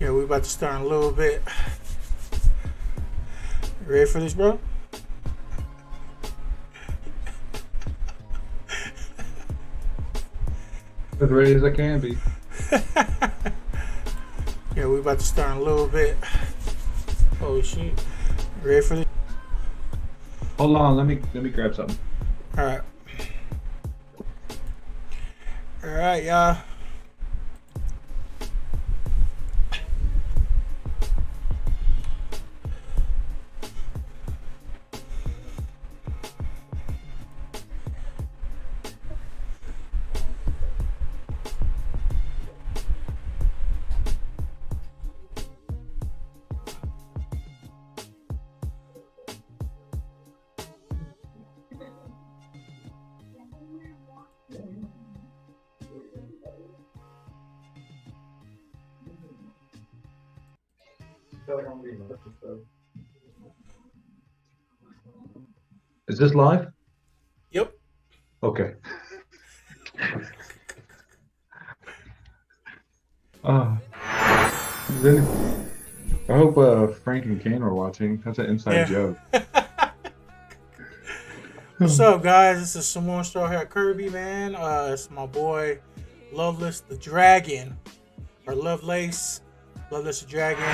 Yeah, we about to start in a little bit. Ready for this, bro? As ready as I can be. Yeah, we about to start in a little bit. Oh shit! Ready for this? Hold on, let me grab something. All right, all right, y'all. Is this live? Yep. Okay. Then I hope Frank and Kane are watching. That's an inside joke. What's up, guys? This is SAMOAN STRAWHAT Kirby, man. It's my boy Loveless the Dragon, or Lovelace the Dragon.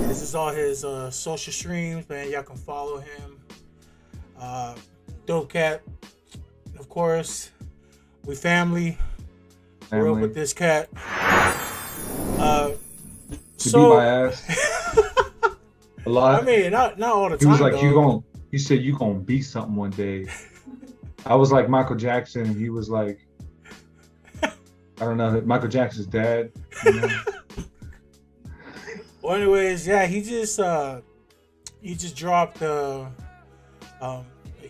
This is all his social streams, man. Y'all can follow him. Dope cat, of course. We family. Grew up with this cat. So beat my ass a lot. I mean, not all the time. He was like, though. He said you gonna be something one day. I was like Michael Jackson, and he was like, I don't know, Michael Jackson's dad. You know? Well, anyways, yeah, he just dropped the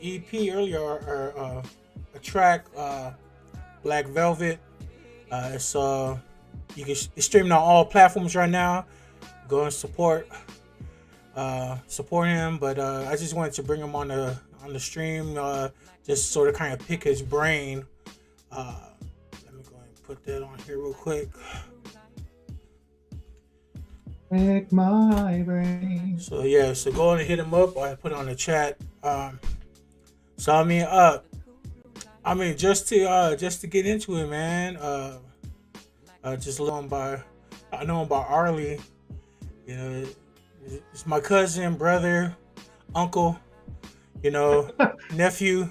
EP earlier, or a track, Black Velvet. It's it's streaming on all platforms right now. Go and support him. But I just wanted to bring him on the stream, just sort of kind of pick his brain. Let me go and put that on here real quick. Pick my brain. So yeah, so go and hit him up, or I put it on the chat. So I mean, just to get into it, man. Just know him by Arlie. You know, it's my cousin, brother, uncle. You know, nephew.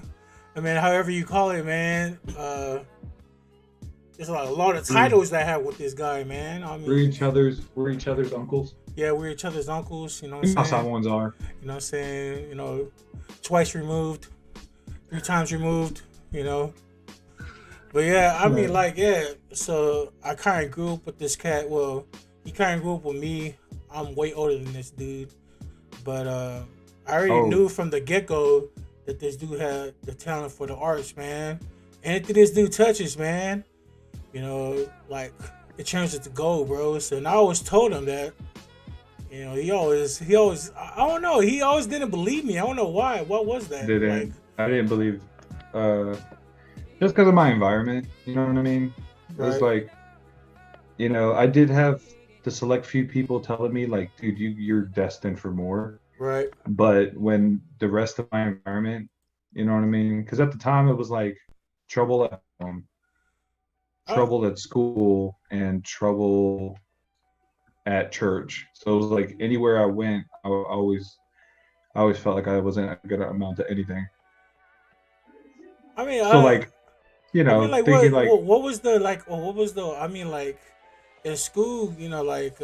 I mean, however you call it, man. There's a lot of titles that I have with this guy, man. I mean, we're each other's uncles. Yeah, we're each other's uncles. You know what I'm saying? SAMOANs are. You know what I'm saying? You know, twice removed, 3 times removed. You know. But yeah, I mean, like, yeah. So I kind of grew up with this cat. Well, he kind of grew up with me. I'm way older than this dude, but I already knew from the get-go that this dude had the talent for the arts, man. Anything this dude touches, man, you know, like, it turns to gold, bro. So, and I always told him that. You know, he always, I don't know, he always didn't believe me. I don't know why. What was that? I didn't believe, just because of my environment, you know what I mean? It was like, you know, I did have the select few people telling me, like, dude, you're destined for more. Right. But when the rest of my environment, you know what I mean? Because at the time it was like trouble at home, trouble at school, and trouble at church. So it was like anywhere I went, I always felt like I wasn't a good amount to anything. I mean, so like, you know, I mean, like, thinking what was the I mean, like, in school, you know, like,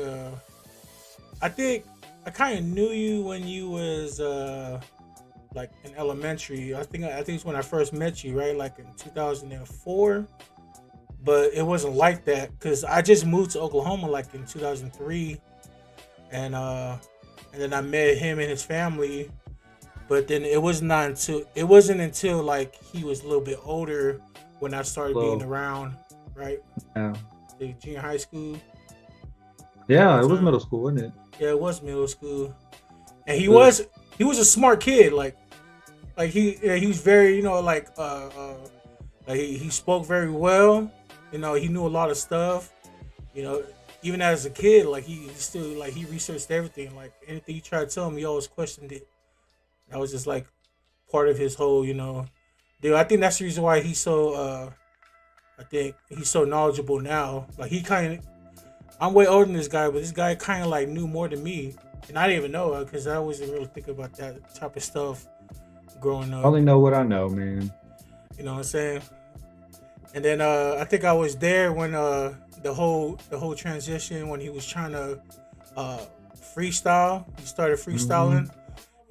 I think I kind of knew you when you was like in elementary. I think it's when I first met you, right? Like in 2004. But it wasn't like that because I just moved to Oklahoma like in 2003, and then I met him and his family. But then it wasn't until like he was a little bit older when I started being around, right? Yeah. The junior high school. Yeah, it was middle school, wasn't it? Yeah, it was middle school, and he was a smart kid. Like he was very, you know, like he spoke very well. You know, he knew a lot of stuff. You know, even as a kid, like he still like he researched everything. Like anything you tried to tell him, he always questioned it. That was just like part of his whole, deal. I think that's the reason why he's so. I think he's so knowledgeable now. Like he kind of, I'm way older than this guy, but this guy kind of like knew more than me, and I didn't even know because I wasn't really thinking about that type of stuff growing up. I only know what I know, man. You know what I'm saying? And then I think I was there when the whole transition when he was trying to freestyle. He started freestyling.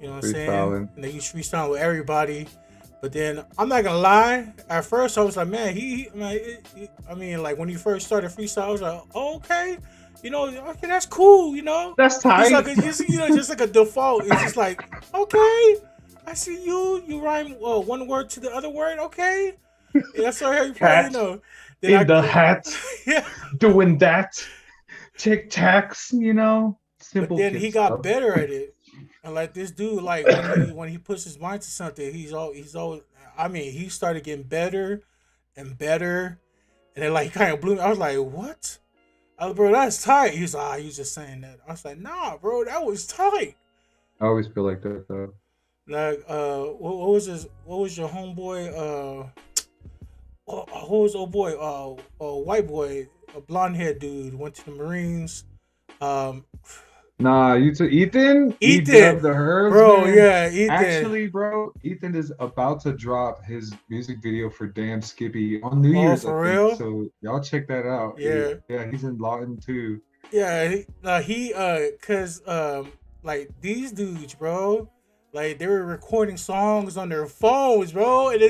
You know what I'm saying? And then he was freestyling with everybody. But then I'm not gonna lie. At first, I was like, man, I mean, like when he first started freestyle, I was like, oh, okay, okay, that's cool, That's tight. Just like a default. It's just like, okay, I see you. You rhyme one word to the other word, okay. Yeah, that's how you play, Then the hat, yeah, doing that, tic tacs, simple. But then he got better at it. And like this dude, like when he puts his mind to something, he's always. I mean, he started getting better and better, and then like kind of blew me. I was like, "What?" I was, bro, that's tight. He was like, "You just saying that." I was like, "Nah, bro, that was tight." I always feel like that though. Like, what was his? What was your homeboy? Who was old boy? White boy, a blonde haired dude, went to the Marines. Nah, you took Ethan. Ethan, the Herbs, bro. man. Yeah, Ethan. Actually, bro, Ethan is about to drop his music video for Damn Skippy on New Year's. For real? So y'all check that out. Yeah, yeah, he's in Lawton too. Yeah, cause like these dudes, bro, like they were recording songs on their phones, bro, and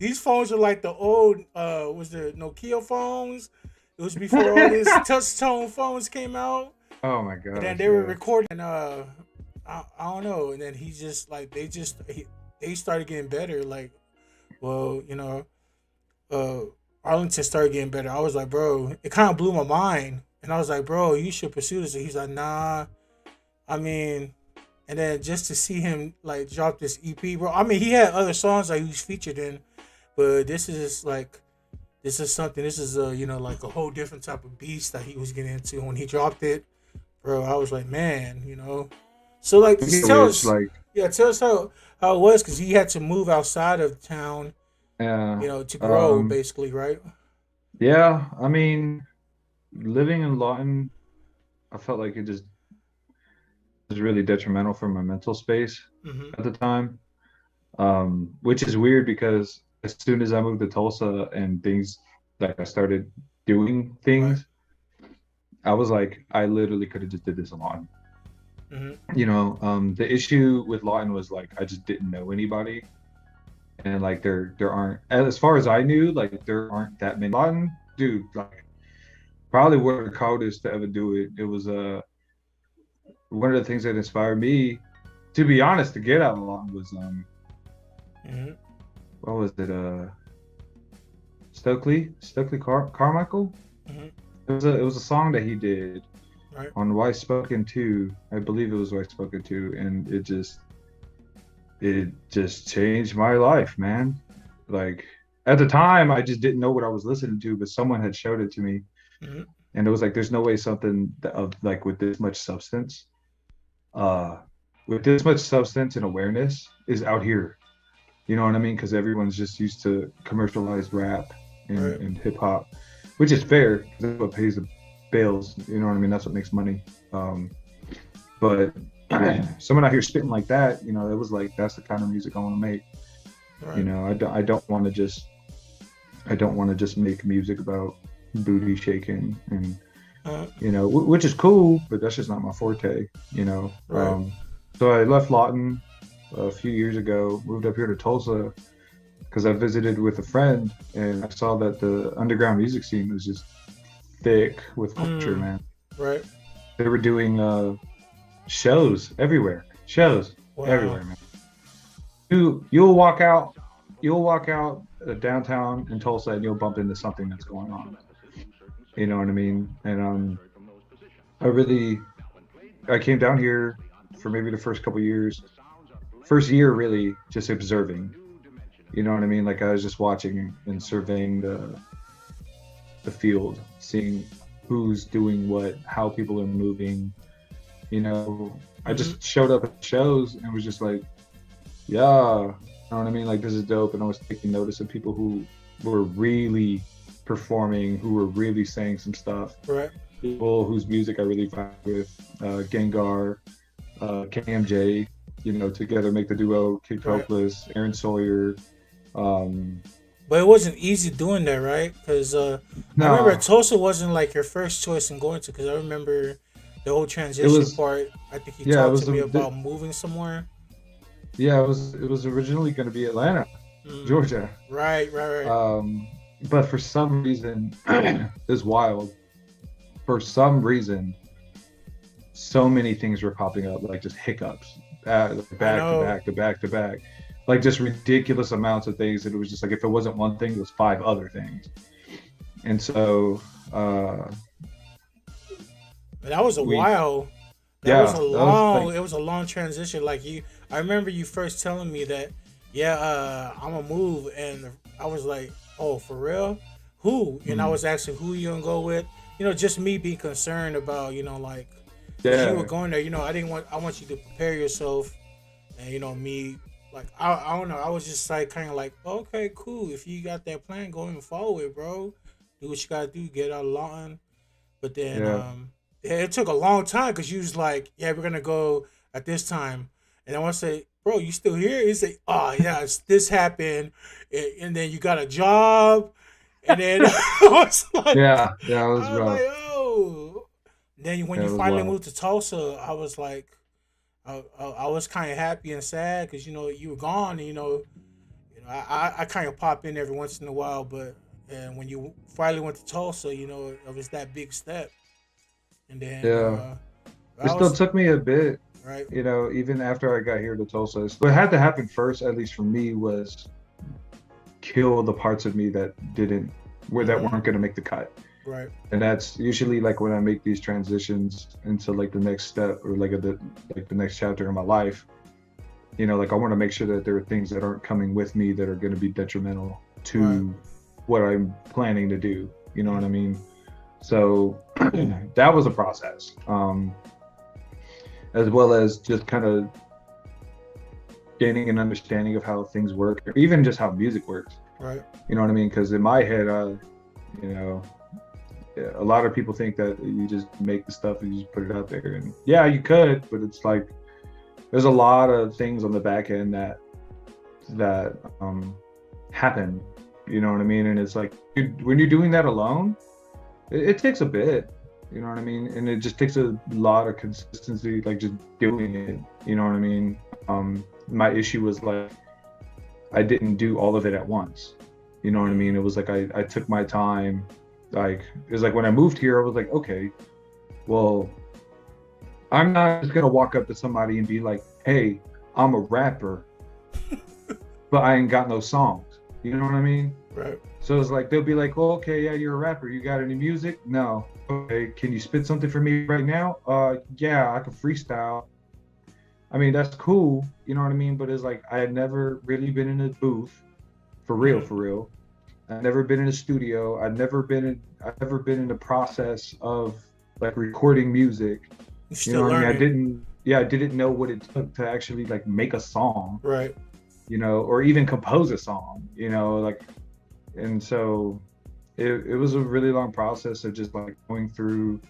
these phones are like the old was the Nokia phones. It was before all these touch tone phones came out. Oh my god! And then they were recording. I don't know. And then he just like they started getting better. Like, well, Arlington started getting better. I was like, bro, it kind of blew my mind. And I was like, bro, you should pursue this. And he's like, nah. I mean, and then just to see him like drop this EP, bro. I mean, he had other songs that he was featured in, but this is something. This is like a whole different type of beast that he was getting into when he dropped it. Bro, I was like, man, So like, tell us how it was, because he had to move outside of town, to grow, basically, right? Yeah, I mean, living in Lawton, I felt like it just was really detrimental for my mental space at the time, which is weird because as soon as I moved to Tulsa and things like I started doing things. Right. I was like, I literally could have just did this alone. The issue with Lawton was like, I just didn't know anybody. And like, there aren't, as far as I knew, like there aren't that many. Lawton, dude, like probably one of the coldest to ever do it. It was one of the things that inspired me, to be honest, to get out of Lawton was, what was it? Stokely Carmichael? It was a song that he did on Why Spoken To. I believe it was Why Spoken To, and it just changed my life, man. Like at the time, I just didn't know what I was listening to, but someone had showed it to me, and it was like, there's no way something of like with this much substance, and awareness is out here. You know what I mean? Because everyone's just used to commercialized rap and hip hop. Which is fair, because that's what pays the bills. You know what I mean? That's what makes money. But someone out here spitting like that, it was like, that's the kind of music I want to make. Right. I don't want to just make music about booty shaking and which is cool, but that's just not my forte. Right. So I left Lawton a few years ago, moved up here to Tulsa, because I visited with a friend and I saw that the underground music scene was just thick with culture, man. Right. They were doing shows everywhere. Everywhere, man. You'll walk out downtown in Tulsa and you'll bump into something that's going on. You know what I mean? And I came down here for maybe the first year really just observing. You know what I mean? Like I was just watching and surveying the field, seeing who's doing what, how people are moving. You know, I Mm-hmm. just showed up at shows and was just like, yeah, you know what I mean? Like, this is dope. And I was taking notice of people who were really performing, who were really saying some stuff. Right. People whose music I really vibe with, Gengar, KMJ, you know, together make the duo, Kid Right. Hopeless, Aaron Sawyer. But it wasn't easy doing that, right? Because I remember No, Tulsa wasn't like your first choice in going to. Because I remember the whole it transition was, part. I think you yeah, it talked to was, me about moving somewhere. yeah, it was originally going to be Atlanta, Mm. Georgia. Right, right, right. But for some reason, it's wild. For some reason, so many things were popping up, like just hiccups, I back to know. back to back to back, like just ridiculous amounts of things. That it was just like if it wasn't one thing, it was five other things. And so But that was a we, while. That was yeah, a that was long. like, It was a long transition. Like you, I remember you first telling me that. Yeah, I'm gonna move, and I was like, "Oh, for real? Who?" And I mm, was asking who you gonna go with. You know, just me being concerned about, like, because you were yeah, going there. I didn't want. I want you to prepare yourself, and me, like, I don't know. I was just like, kind of like, okay, cool. If you got that plan, go and follow it, bro. Do what you gotta do. Get out of line. But then yeah, yeah, it took a long time because you was like, yeah, we're gonna go at this time. And I want to say, bro, you still here? He say, oh yeah, this happened, and then you got a job, and then yeah, yeah. It was I was like, rough. oh. Then when Yeah, you it was finally wild. moved to Tulsa, I was like, I was kind of happy and sad because you were gone, and I kind of pop in every once in a while, but and when you finally went to Tulsa, it was that big step. And then Yeah, it I still was took me a bit, right. you know, even after I got here to Tulsa. What had to happen first, at least for me, was kill the parts of me that didn't, where that Mm-hmm. weren't going to make the cut. Right. And that's usually like when I make these transitions into like the next step or like the next chapter in my life. You know, like I want to make sure that there are things that aren't coming with me that are going to be detrimental Right. to what I'm planning to do. You know what I Mm-hmm. mean? So that was a process, as well as just kind of gaining an understanding of how things work, or even just how music works. Right. You know what I mean? Because in my head, you know, a lot of people think that you just make the stuff and you just put it out there, and yeah, you could, but it's like there's a lot of things on the back end that happen. You know what I mean? And it's like when you're doing that alone, it takes a bit. You know what I mean? And it just takes a lot of consistency, like just doing it. You know what I mean? My issue was like I didn't do all of it at once. You know what I mean? It was like I took my time. Like it was like when I moved here, I was like, okay, well, I'm not just gonna walk up to somebody and be like, hey, I'm a rapper, but I ain't got no songs. You know what I mean? Right. So it's like they'll be like, "Oh, okay, yeah, you're a rapper. You got any music?" No. Okay, can you spit something for me right now? Yeah, I can freestyle. I mean, that's cool. You know what I mean? But it's like I had never really been in a booth, for real, Mm-hmm. for real. I've never been in a studio. I've never been in the process of like recording music. You're You know still what I mean? learning. I didn't know what it took to actually like make a song, Right. you know, or even compose a song, you know, like, and so it was a really long process of just like going through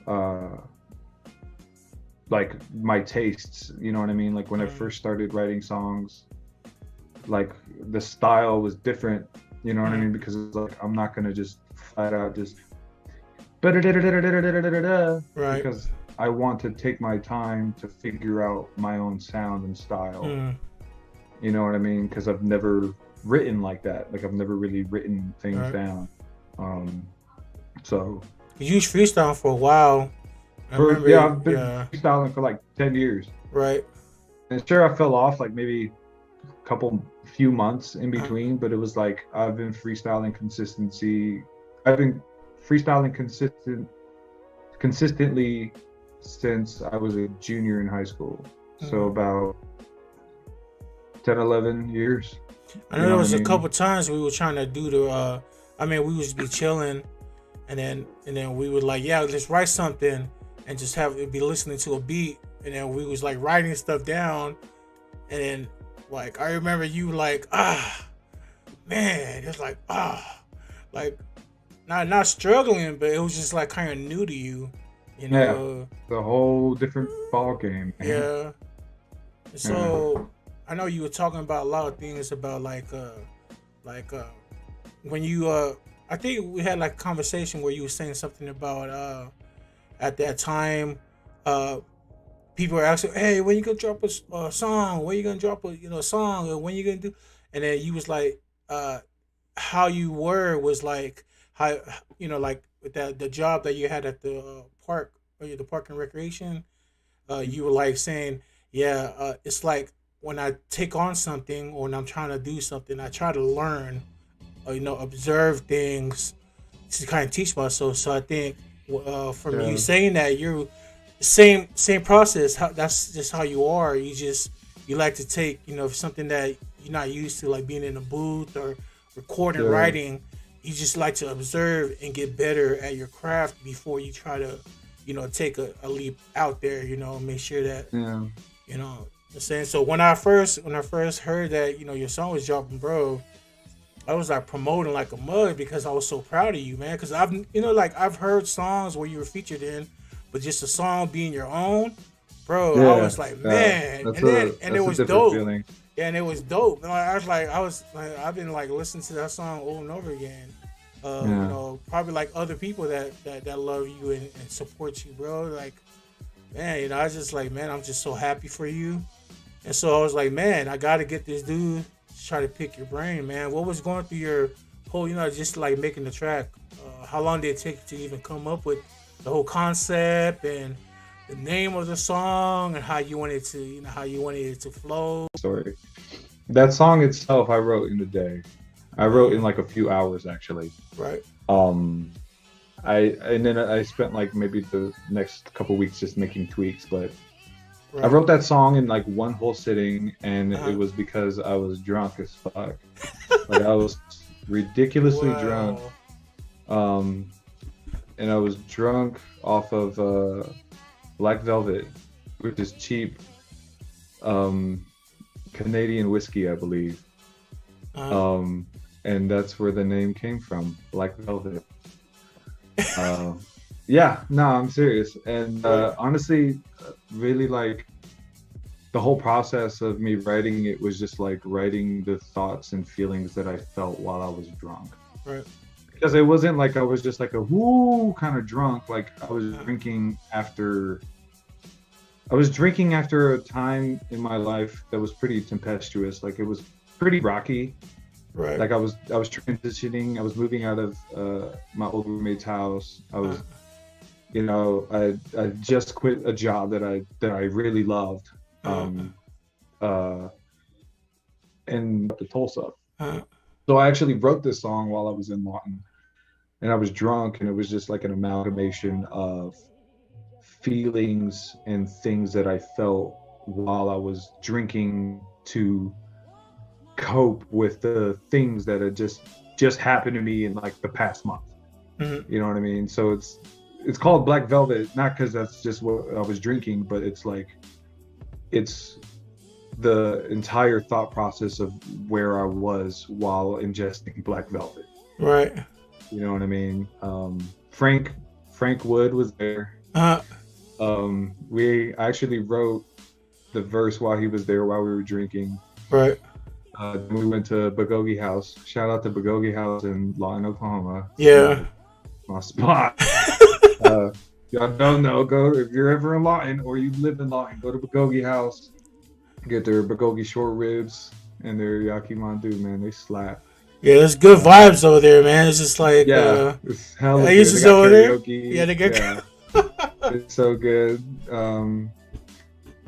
uh like my tastes, you know what I mean? Like when I Mm-hmm. first started writing songs, like the style was different, you know what I Mm-hmm. mean? Because it's like I'm not gonna just flat out just because Right. I want to take my time to figure out my own sound and style. Mm-hmm. You know what I mean? Because I've never written like that. Like I've never really written things Right. down. Um, so You was freestyling for a while. I for remember. yeah, I've been Yeah. freestyling for like 10 years. Right. And sure, I fell off like maybe a few months in Uh, between, but it was like I've been freestyling consistency. I've been freestyling consistently since I was a junior in high school. So mm-hmm. about 10, 11 years. I You know know there what I was a mean? couple times we were trying to do the. I mean, we was be chilling, and then we would like, yeah, let's write something, and just have it be listening to a beat, and then we was like writing stuff down, and then like I remember you like, man, it's like, like not struggling, but it was just like kind of new to you, you know. The whole different ball game, man. Yeah. So I know you were talking about a lot of things about like when you I think we had like a conversation where you were saying something about at that time people were asking, hey, when you gonna drop a song, when you gonna drop a song, or when you gonna do, and then you was like how you were was like how like with that the job that you had at the park, or the park and recreation, you were like saying, yeah, it's like when I take on something or when I'm trying to do something, I try to learn, observe things to kind of teach myself. So I think from you saying that, you're same process. That's just how you are. You like to take something that you're not used to, like being in a booth or recording, writing. You just like to observe and get better at your craft before you try to take a leap out there. Make sure that I'm saying. So when I first heard that your song was dropping, bro, I was like promoting like a mug because I was so proud of you, man. Because I've heard songs where you were featured in, but just a song being your own, bro. I was like, man, and it was dope. Feeling. Yeah, and it was dope. And I've been like listening to that song over and over again. Probably like other people that love you and support you, bro. Like, man, I was just like, man, I'm just so happy for you. And so I was like, man, I got to get this dude to try to pick your brain, man. What was going through your whole, just like making the track? How long did it take to even come up with the whole concept and the name of the song and how you wanted it to flow? Sorry. That song itself, I wrote in a day. I wrote in like a few hours, actually. Right. Then I spent like maybe the next couple weeks just making tweaks, but I wrote that song in like one whole sitting, and it was because I was drunk as fuck. Like I was ridiculously drunk. And I was drunk off of Black Velvet, which is cheap Canadian whiskey, I believe. And that's where the name came from, Black Velvet. I'm serious. And honestly, really like the whole process of me writing it was just like writing the thoughts and feelings that I felt while I was drunk. Right. Because it wasn't like I was just like a woo kind of drunk. Like I was drinking after a time in my life that was pretty tempestuous. Like it was pretty rocky. Right. Like I was transitioning. I was moving out of my old roommate's house. I was, I just quit a job that I really loved, and to Tulsa. So I actually wrote this song while I was in Lawton, and I was drunk, and it was just like an amalgamation of feelings and things that I felt while I was drinking to cope with the things that had just happened to me in like the past month. You know what I mean? So it's called Black Velvet, not because that's just what I was drinking, but it's like it's the entire thought process of where I was while ingesting Black Velvet. Right. You know what I mean? Frank Wood was there. We actually wrote the verse while he was there, while we were drinking. Right. We went to Bagogi House. Shout out to Bagogi House in Lawton, Oklahoma. Yeah. My spot. Y'all don't know, go if you're ever in Lawton or you live in Lawton, go to Bagogi House. Get their Bagogi short ribs and their yaki mandu, man. They slap. Yeah, there's good vibes over there, man. It's just like it's hella good. They got over karaoke. There. Yeah, they got it's so good.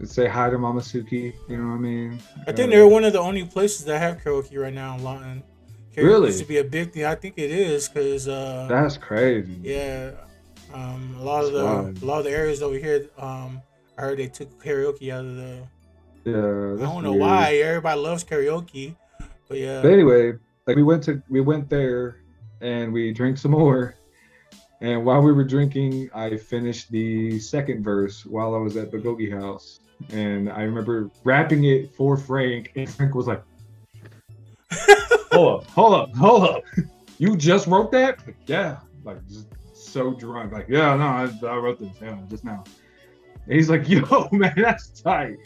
Say hi to Mama Suki, you know what I mean? I think they're one of the only places that have karaoke right now in Lawton. Karaoke really? Used to be a big thing. I think it is because that's crazy. Yeah, a lot of the areas over here, I heard they took karaoke out of the. Yeah, I don't know why. Everybody loves karaoke, but yeah. But anyway, like we went there and we drank some more, And while we were drinking, I finished the second verse while I was at the Gogi house. And I remember rapping it for Frank, and Frank was like, hold up. You just wrote that? Like, yeah. Like, just so drunk. Like, yeah, no, I wrote this, yeah, just now. And he's like, yo, man, that's tight.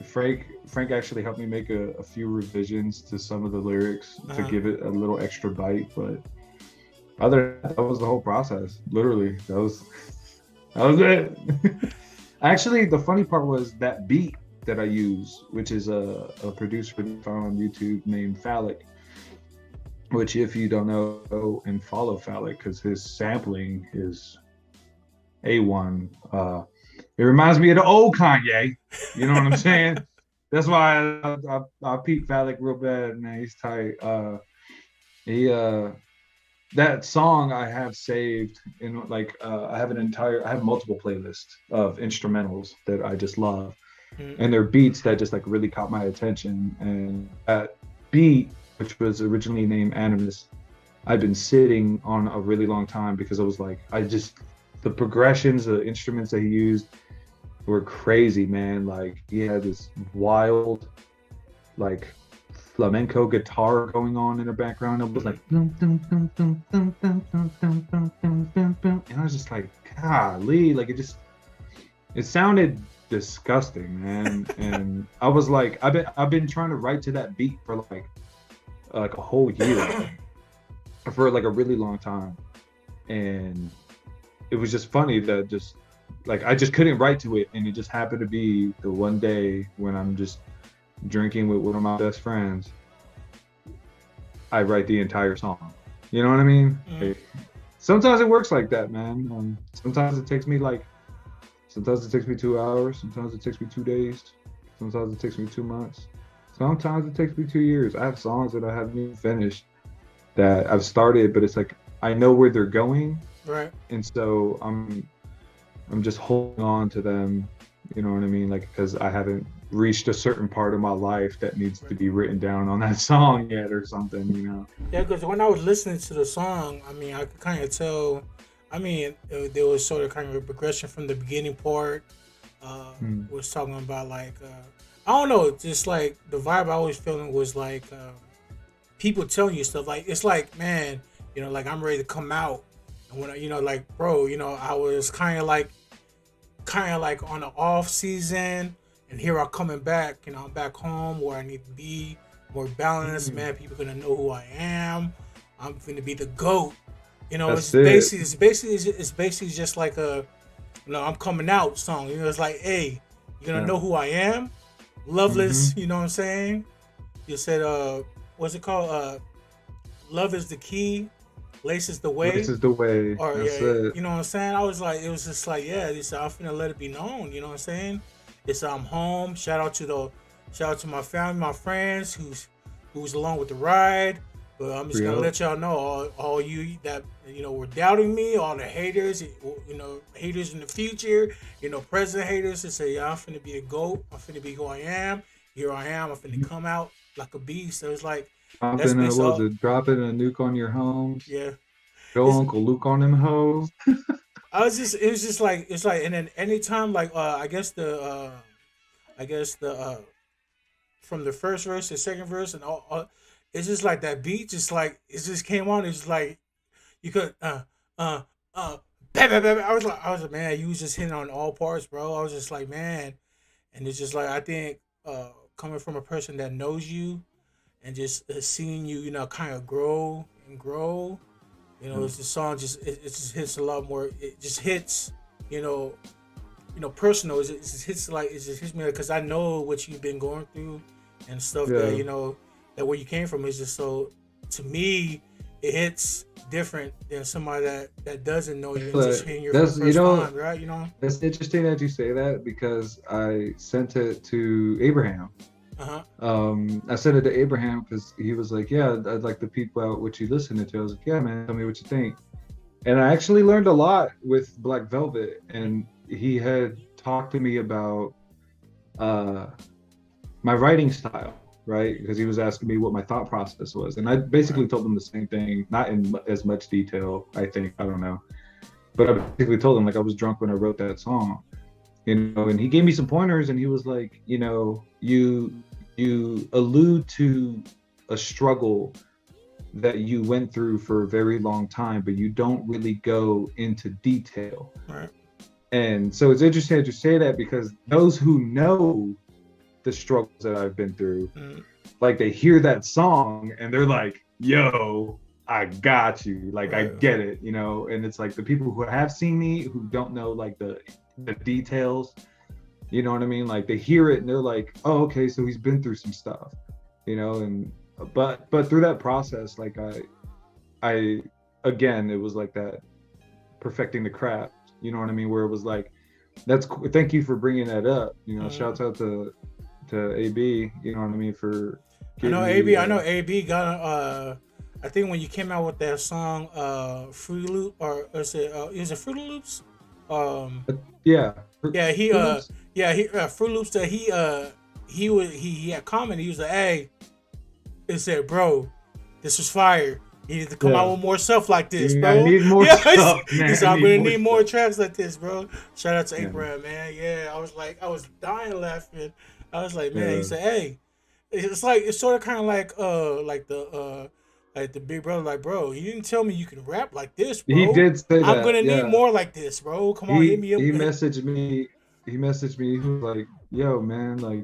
Frank actually helped me make a few revisions to some of the lyrics to give it a little extra bite, but other than that was the whole process. Literally, that was it. Actually, the funny part was that beat that I use, which is a producer found on YouTube named Phallic, which if you don't know and follow Phallic, because his sampling is A1. It reminds me of the old Kanye. You know what I'm saying? That's why I peep Phallic real bad, man. He's tight. That song I have saved in like I have multiple playlists of instrumentals that I just love. And they're beats that just like really caught my attention. And that beat, which was originally named Animus, I've been sitting on a really long time because I was like, the progressions, the instruments that he used were crazy, man. Like he had this wild, like flamenco guitar going on in the background. It was like, and I was just like, golly, like it sounded disgusting, man. And I was like, I've been trying to write to that beat for like a whole year, for like a really long time, and it was just funny that just like I just couldn't write to it, and it just happened to be the one day when I'm just drinking with one of my best friends, I write the entire song. You know what I mean? Like, sometimes it works like that, man. Sometimes it takes me 2 hours. Sometimes it takes me 2 days. Sometimes it takes me 2 months. Sometimes it takes me 2 years. I have songs that I haven't even finished that I've started, but it's like I know where they're going, right? And so I'm just holding on to them. You know what I mean? Like, because I haven't reached a certain part of my life that needs to be written down on that song yet or something, you know? Yeah, because when I was listening to the song, I mean, I could kind of tell, I mean, there was sort of kind of a progression from the beginning part. Was talking about like, I don't know, just like the vibe I was feeling was like people telling you stuff. Like, it's like, man, you know, like I'm ready to come out. And when, you know, like, bro, you know, I was kind of like on the off season, and here I'm coming back. You know, I'm back home where I need to be, more balanced. Man, people gonna know who I am. I'm gonna be the GOAT. You know, it's basically just like a, you know, I'm coming out song. You know, it's like, hey, you're gonna know who I am. Loveless. You know what I'm saying? You said, what's it called? Love is the key. Lace is the way. Lace is the way. Or That's yeah, it. you know what I'm saying? I was like, it was just like, yeah, this I'm finna let it be known. You know what I'm saying? It's I'm home. Shout out to my family, my friends who's along with the ride. But I'm just gonna let y'all know, all you that, you know, were doubting me, all the haters, you know, haters in the future, you know, present haters, to say, yeah, I'm finna be a GOAT. I'm finna be who I am. Here I am. I'm finna come out like a beast. So it's like, Dropping a nuke on your homes. yeah. Go Uncle Luke on them hoes. It was just like, it's like, and then anytime, like, I guess the from the first verse to the second verse and all, it's just like that beat, just like, it just came on. It's just like, you could, bah, bah, bah. I was like, man, you was just hitting on all parts, bro. I was just like, man, and it's just like, I think, coming from a person that knows you and just seeing you, you know, kind of grow and grow. You know, it's the song it just hits a lot more. It just hits, you know, personal. It just hits me because I know what you've been going through and stuff that, you know, that where you came from is just so, to me, it hits different than somebody that doesn't know you and just hearing your first time, right? You know, that's interesting that you say that because I sent it to Abraham. I sent it to Abraham because he was like, yeah, I'd like to peep out what you listening to. I was like, yeah, man, tell me what you think. And I actually learned a lot with Black Velvet, and he had talked to me about my writing style. right? Because he was asking me what my thought process was, and I basically told him the same thing, not in as much detail, I think, I don't know, but I basically told him like I was drunk when I wrote that song, you know, and he gave me some pointers, and he was like, you know, you allude to a struggle that you went through for a very long time, but you don't really go into detail. Right. And so it's interesting that you say that, because those who know the struggles that I've been through, like they hear that song and they're like, yo, I got you. Like, I get it, you know? And it's like the people who have seen me, who don't know like the details, you know what I mean? Like they hear it and they're like, oh, okay, so he's been through some stuff, you know? And but through that process, like I again, it was like that perfecting the craft, you know what I mean? Where it was like, that's cool. Thank you for bringing that up, you know. Shouts out to AB, you know what I mean, for I know AB got I think when you came out with that song Fruity Loop, or is it Fruity Loops? Yeah, he Fruit Loops, that he had commented, he was like, hey, it said, bro, this was fire. You need to come out with more stuff like this, bro. I need more stuff, man. He said, I'm gonna need more tracks like this, bro. Shout out to Abraham, man. Yeah, I was dying laughing. I was like, man, he said, hey, it's sort of kind of like the big brother, like, bro, you didn't tell me you can rap like this, bro. He did say that. I'm gonna need more like this, bro. Come on, hit me up. He messaged me. He was like, yo, man, like,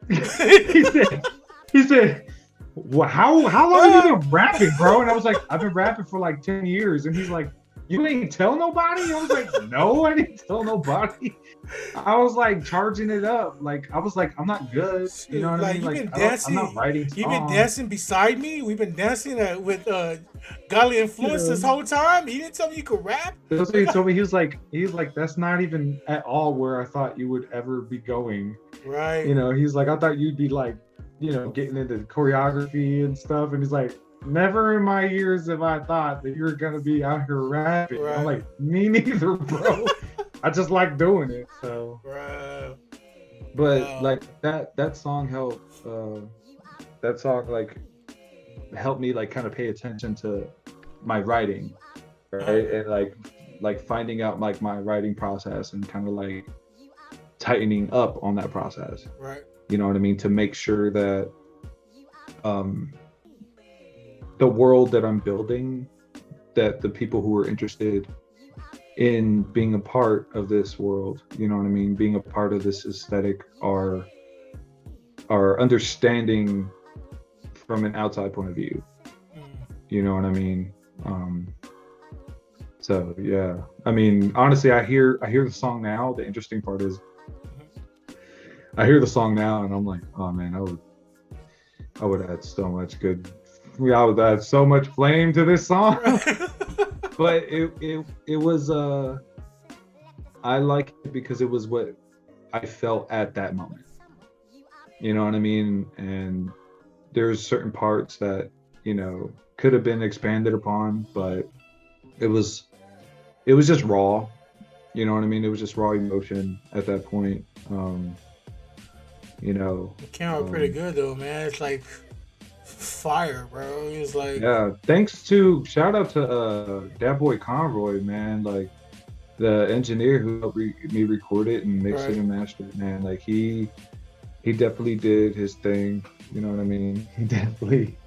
he said, well, how long have you been rapping, bro? And I was like, I've been rapping for like 10 years. And he's like, you ain't tell nobody? I was like, no, I didn't tell nobody. I was like charging it up. Like, I was like, I'm not good. You know what I mean? Like, I'm not writing songs. You've been dancing beside me. We've been dancing with godly influence this whole time. He didn't tell me you could rap. That's what he told me. He was like, that's not even at all where I thought you would ever be going. Right. You know, he's like, I thought you'd be like, you know, getting into choreography and stuff. And he's like, never in my years have I thought that you're gonna be out here rapping. Right. I'm like, me neither, bro. I just like doing it. So, right. But like that song helped. That song like helped me like kind of pay attention to my writing, right? And like finding out like my writing process and kind of like tightening up on that process. Right. You know what I mean? To make sure that the world that I'm building, that the people who are interested in being a part of this world, you know what I mean, being a part of this aesthetic, are understanding from an outside point of view. You know what I mean? So yeah, I mean, honestly, I hear the song now. The interesting part is I hear the song now and I'm like, oh man, I would add so much good. I would add so much flame to this song. But it was I like it because it was what I felt at that moment. You know what I mean? And there's certain parts that, you know, could have been expanded upon, but it was just raw. You know what I mean? It was just raw emotion at that point. You know, it came out pretty good though, man. It's like fire, bro. It's like, yeah, shout out to that boy Conroy, man. Like the engineer who helped me record it and mix it and master it, man. Like he definitely did his thing. You know what I mean? He definitely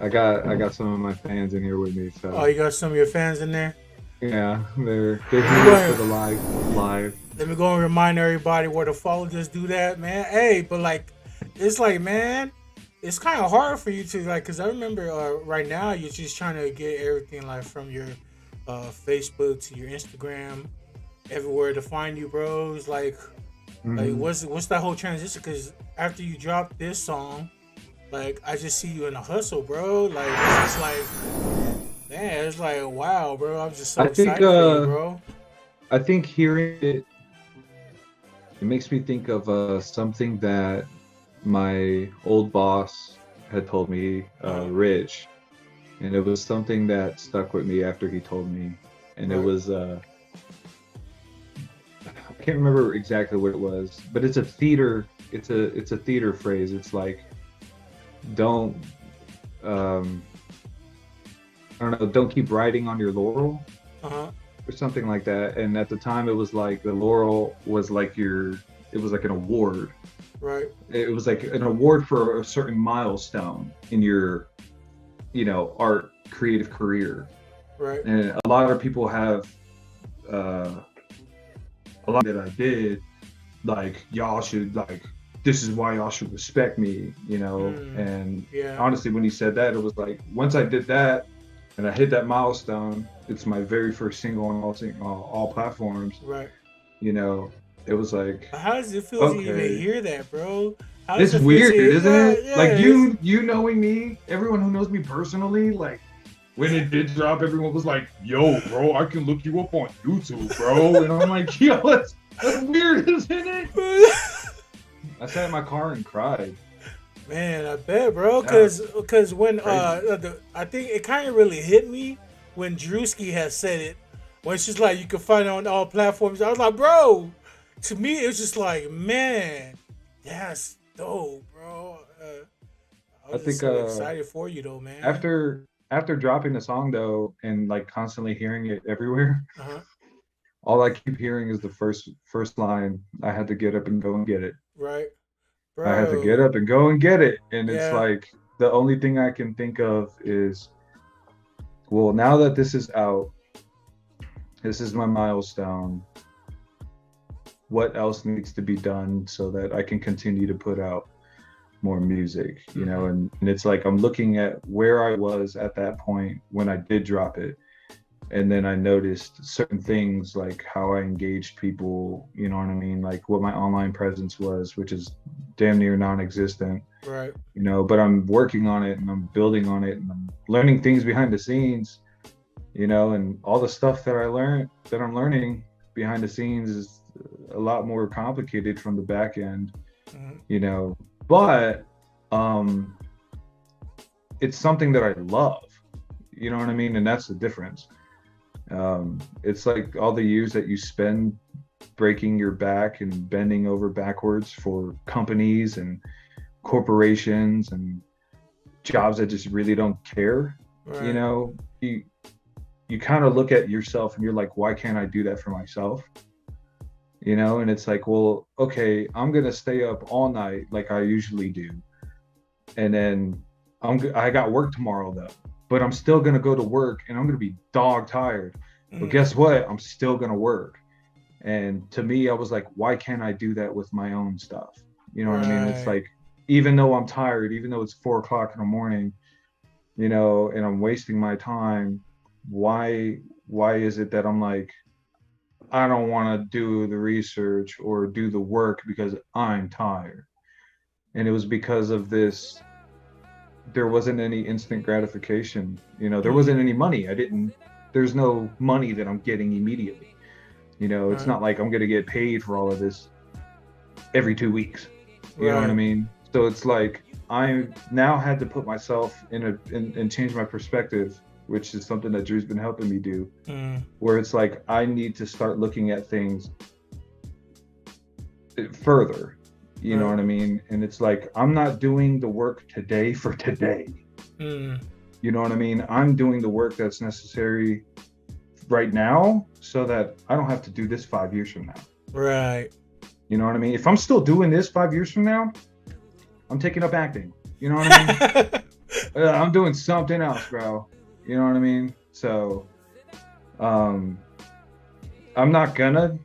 I got some of my fans in here with me. So oh, you got some of your fans in there? Yeah, they're here for the live. Let me go and remind everybody where to follow. Just do that, man. Hey, but like, it's like, man, it's kind of hard for you to like, cause I remember right now you're just trying to get everything like from your Facebook to your Instagram, everywhere to find you, bro. It's like, like what's that whole transition? Cause after you dropped this song, like I just see you in a hustle, bro. Like it's just like, man, it's like, wow, bro. I'm just so excited for you, bro. I think hearing it makes me think of something that my old boss had told me, Rich, and it was something that stuck with me after he told me, and it was I can't remember exactly what it was, but it's a theater. It's a theater phrase. It's like, don't, um, I don't know, don't keep riding on your laurel, or something like that. And at the time, it was like the laurel was like it was like an award. Right. It was like an award for a certain milestone in your, art creative career. Right. And a lot of people have, a lot that I did, like, y'all should, like, this is why y'all should respect me, and honestly, when he said that, it was like, once I did that and I hit that milestone, it's my very first single on all platforms. Right. It was like, how does it feel to even hear that, bro? It's weird, isn't it? Yeah, like, you knowing me, everyone who knows me personally, like, when it did drop, everyone was like, yo, bro, I can look you up on YouTube, bro. And I'm like, yo, that's weird, isn't it? I sat in my car and cried. Man, I bet, bro. Because when I think it kind of really hit me when Drewski has said it. When she's like, you can find it on all platforms. I was like, bro. To me, it was just like, man, that's dope, bro. I think so excited for you, though, man. After dropping the song, though, and like constantly hearing it everywhere, all I keep hearing is the first line. I had to get up and go and get it. Right. Bro. I had to get up and go and get it. And it's like, the only thing I can think of is, well, now that this is out, this is my milestone. What else needs to be done so that I can continue to put out more music, and it's like, I'm looking at where I was at that point when I did drop it. And then I noticed certain things, like how I engaged people, you know what I mean? Like what my online presence was, which is damn near non-existent. Right. But I'm working on it and I'm building on it and I'm learning things behind the scenes, and all the stuff that I'm learning behind the scenes is a lot more complicated from the back end, but it's something that I love, you know what I mean? And that's the difference. It's like all the years that you spend breaking your back and bending over backwards for companies and corporations and jobs that just really don't care. Right. You kind of look at yourself and you're like, why can't I do that for myself? And it's like, well, okay, I'm gonna stay up all night like I usually do, and then I got work tomorrow though, but I'm still gonna go to work and I'm gonna be dog tired. But guess what? I'm still gonna work. And to me, I was like, why can't I do that with my own stuff? You know what I mean? It's like, even though I'm tired, even though it's 4:00 in the morning, and I'm wasting my time, why is it that I'm like, I don't want to do the research or do the work because I'm tired? And it was because of this. There wasn't any instant gratification. There wasn't any money. There's no money that I'm getting immediately. It's not like I'm going to get paid for all of this every 2 weeks. You know what I mean? So it's like, I now had to put myself and change my perspective, which is something that Drew's been helping me do, where it's like, I need to start looking at things further, you know what I mean? And it's like, I'm not doing the work today for today. You know what I mean? I'm doing the work that's necessary right now so that I don't have to do this 5 years from now. Right. You know what I mean? If I'm still doing this 5 years from now, I'm taking up acting. You know what I mean? I'm doing something else, bro. You know what I mean? So, I'm not gonna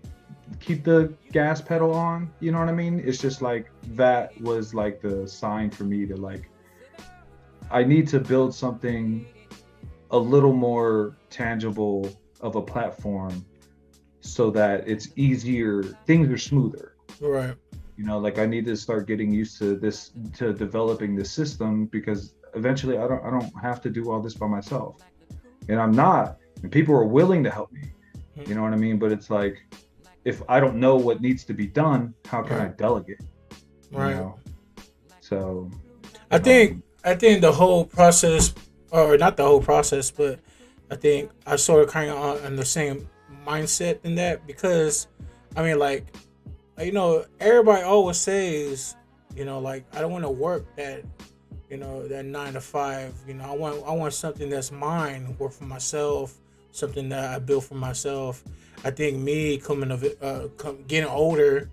keep the gas pedal on, you know what I mean? It's just like, that was like the sign for me to like, I need to build something a little more tangible of a platform so that it's easier, things are smoother. Right. Like, I need to start getting used to this, to developing this system, because eventually I don't have to do all this by myself. And I'm not, and people are willing to help me, you know what I mean? But it's like, if I don't know what needs to be done, how can I delegate? Right. So I think the whole process, or not the whole process, but I think I sort of kind of on the same mindset in that, because I mean, like, you know, everybody always says, you know, like, I don't want to work that, you know, that 9 to 5. You know, I want something that's mine, work for myself, something that I build for myself. I think me getting older,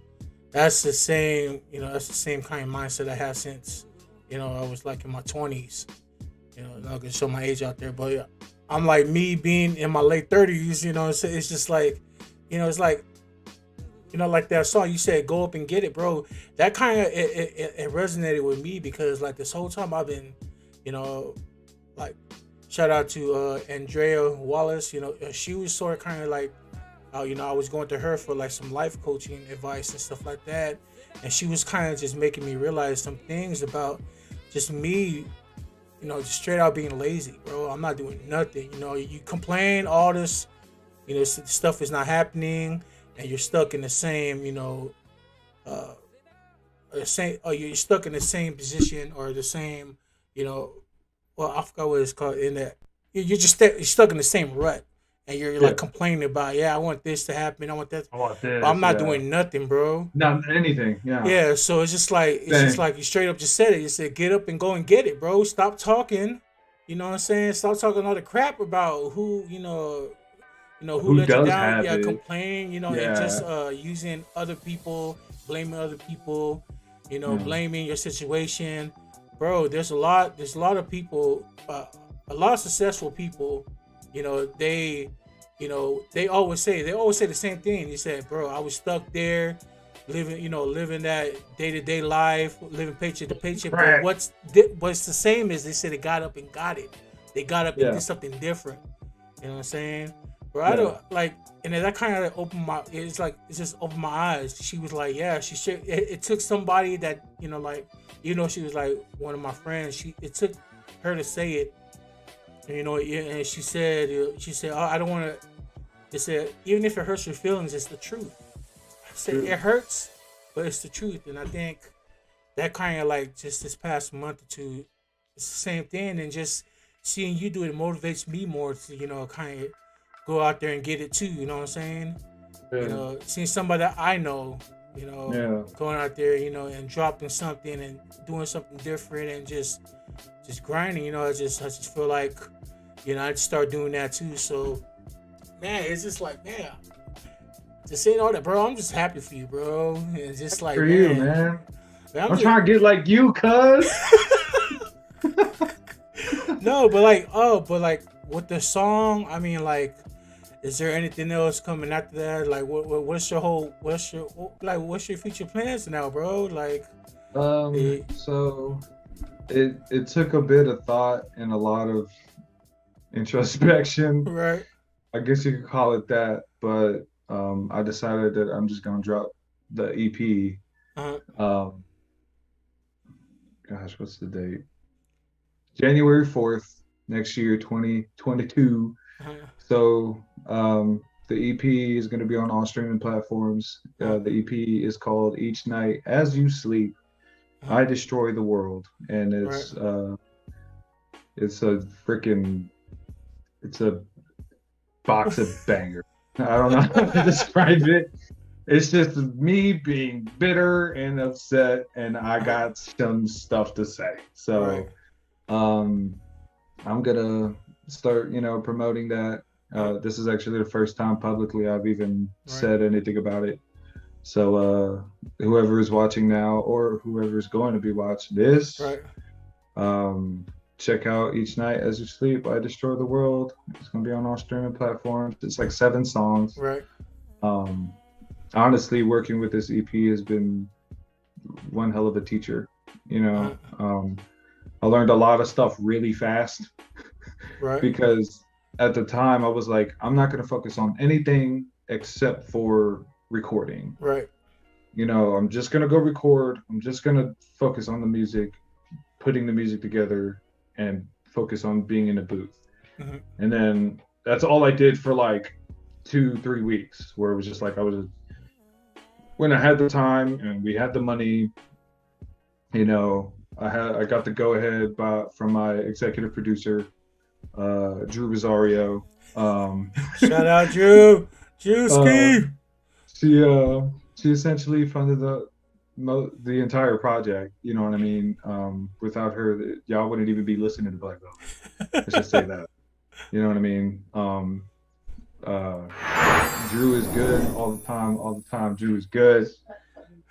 that's the same, you know, that's the same kind of mindset I had since, you know, I was like in my 20s. You know, not gonna show my age out there, but yeah, I'm like me being in my late 30s. You know, it's just like, you know, it's like, you know, like that song you said, "Go up and get it, bro." That kind of it resonated with me because like this whole time I've been, you know, like shout out to Andrea Wallace. You know, she was sort of kind of like, you know, I was going to her for like some life coaching advice and stuff like that, and she was kind of just making me realize some things about just me, you know, just straight out being lazy, bro. I'm not doing nothing. You know, you complain all this, you know, stuff is not happening, and you're stuck in the same, you know, uh, or you're stuck in the same position or the same, you know, well, I forgot what it's called. In that, you're just you're stuck in the same rut, and you're Yeah. like complaining about, yeah, I want this to happen, I want that, I want but I'm this. not Yeah. doing nothing, bro. Not anything. Yeah. Yeah, so it's just Dang. like you straight up just said it. You said get up and go and get it, bro. Stop talking. You know what I'm saying? Stop talking all the crap about who, you know who Who let you does down. have Yeah, it? complaining, you know, and just Yeah. using other people, blaming other people, you know, Yeah. blaming your situation. Bro, there's a lot of people, a lot of successful people, you know, they always say the same thing. They said, bro, I was stuck there living, you know, living that day-to-day life, living paycheck to paycheck. But Right. what's the same is they said they got up and got it. They got up and Yeah. did something different. You know what I'm saying? Bro, I Yeah. don't like, and then that kind of opened my. It's like it just opened my eyes. She was like, yeah, she should. It took somebody that, you know, like, you know, she was like one of my friends. It took her to say it. And, you know, yeah, and she said, oh, I don't want to. It said, even if it hurts your feelings, it's the truth. I said True. it hurts, but it's the truth. And I think that kind of like just this past month or two, it's the same thing. And just seeing you do it motivates me more to, you know, kind of go out there and get it too. You know what I'm saying? You Yeah. know, seeing somebody that I know, you know, Yeah. going out there, you know, and dropping something and doing something different and just grinding. You know, I just feel like, you know, I just start doing that too. So, man, it's just like, man, just saying all that, bro. I'm just happy for you, bro. And it's just like, For you, man, man. I'm I'm just, trying to get like you, cuz. no, but like, oh, but like with the song, I mean, like, is there anything else coming after that? Like, what's your future plans now, bro? Like, eh, So it took a bit of thought and a lot of introspection. right? I guess you could call it that, but I decided that I'm just gonna drop the EP. Uh, Um, gosh, what's the date? January 4th next year, 2022. uh, So the EP is going to be on all streaming platforms. The EP is called Each Night As You Sleep, I Destroy the World, and right, it's a freaking it's a box of bangers. I don't know how to describe it. It's just me being bitter and upset, and I got some stuff to say. So right, I'm gonna start, promoting that. This is actually the first time publicly I've even right, said anything about it. So whoever is watching now or whoever is going to be watching this, right, check out Each Night As You Sleep, I Destroy the World. It's gonna be on all streaming platforms. It's like 7 songs. right. Um, honestly, working with this EP has been one hell of a teacher. I learned a lot of stuff really fast Right. because at the time I was like, I'm not going to focus on anything except for recording. Right. I'm just going to go record. I'm just going to focus on the music, putting the music together, and focus on being in a booth. Mm-hmm. And then that's all I did for like 2-3 weeks, where it was just like when I had the time and we had the money, I got the go ahead from my executive producer, Drew Rosario. Shout out Drew, Drewski. she essentially funded the entire project. You know what I mean? Without her, y'all wouldn't even be listening to Black Velvet. Let's just say that. You know what I mean? Drew is good all the time. All the time, Drew is good.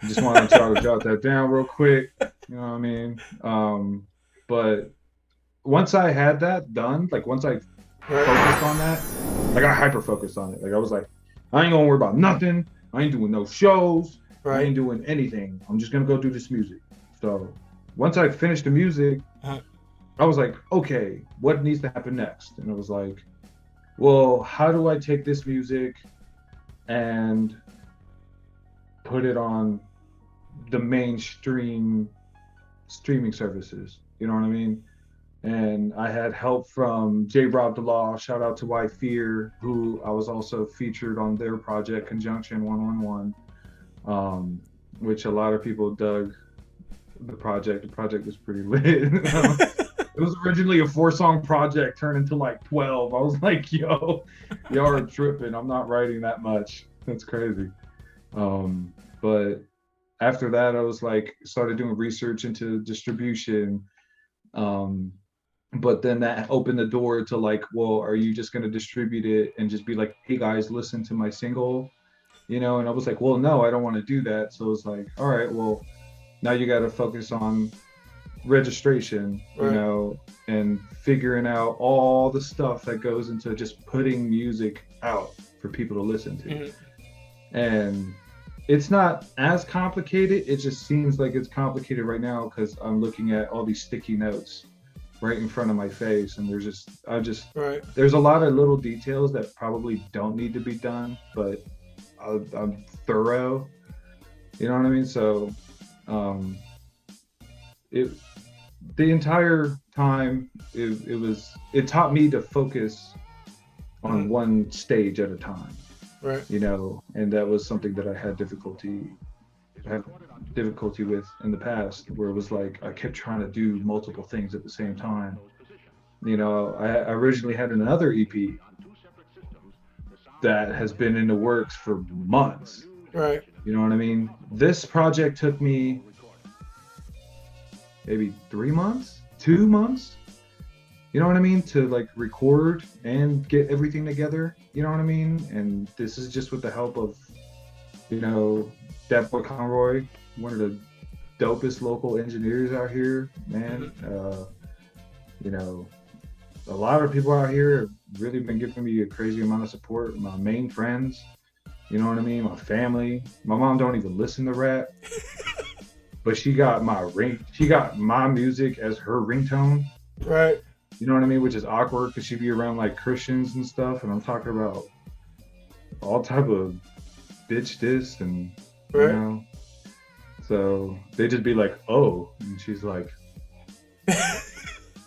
I just wanted y'all to jot that down real quick. You know what I mean? But once I had that done, like once I focused on that, like I hyper focused on it. Like I was like, I ain't gonna worry about nothing. I ain't doing no shows. I ain't doing anything. I'm just gonna go do this music. So once I finished the music, I was like, okay, what needs to happen next? And it was like, well, how do I take this music and put it on the mainstream streaming services? You know what I mean? And I had help from J. Rob DeLaw, shout out to Y Fear, who I was also featured on their project, Conjunction 111, which a lot of people dug the project. The project was pretty lit. It was originally a 4-song project turned into like 12. I was like, yo, y'all are tripping. I'm not writing that much. That's crazy. But after that, I was like, started doing research into distribution. But then that opened the door to like, well, are you just going to distribute it and just be like, hey guys, listen to my single, you know? And I was like, well, no, I don't want to do that. So it's like, all right, well, now you got to focus on registration, you know, and figuring out all the stuff that goes into just putting music out for people to listen to. And it's not as complicated. It just seems like it's complicated right now because I'm looking at all these sticky notes right in front of my face, and there's a lot of little details that probably don't need to be done, but I'm thorough. You know what I mean? So the entire time it taught me to focus on one stage at a time. You know, and that was something that I had difficulty with in the past, where it was like I kept trying to do multiple things at the same time. You know, I originally had another EP that has been in the works for months. You know what I mean? This project took me maybe 3 months, 2 months. You know what I mean? To like record and get everything together. You know what I mean? And this is just with the help of, you know, that boy Conroy, one of the dopest local engineers out here, man. You know, a lot of people out here have really been giving me a crazy amount of support. My main friends, you know what I mean? My family. My mom don't even listen to rap, but she got my music as her ringtone. You know what I mean? Which is awkward because she'd be around like Christians and stuff, and I'm talking about all type of bitch this and you know. So they just be like, oh, and she's like,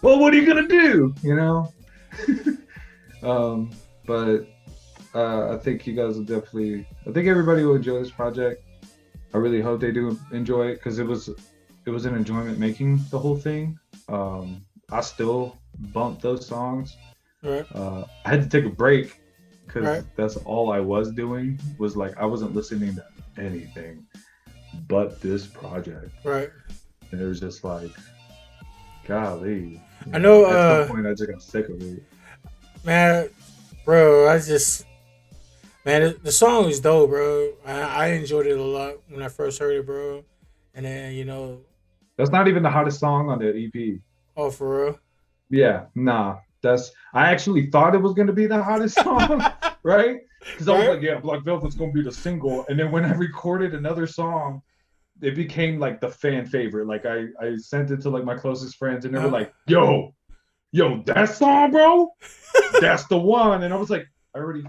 well, what are you gonna do? You know? But I think you guys will definitely, I think everybody will enjoy this project. I really hope they do enjoy it because it was an enjoyment making the whole thing. I still bump those songs. I had to take a break because that's all I was doing, was like I wasn't listening to anything but this project. And it was just like, golly. I know. At some point, I just got sick of it. Man, bro, the song is dope, bro. I enjoyed it a lot when I first heard it, bro. And then, you know, that's not even the hottest song on the EP. Oh, for real? Yeah, nah. I actually thought it was gonna be the hottest song, right? Because I was like, yeah, Black Velvet's gonna be the single. And then when I recorded another song, it became like the fan favorite. Like I sent it to like my closest friends, and they were like, yo, that song, bro, that's the one. And I was like, I already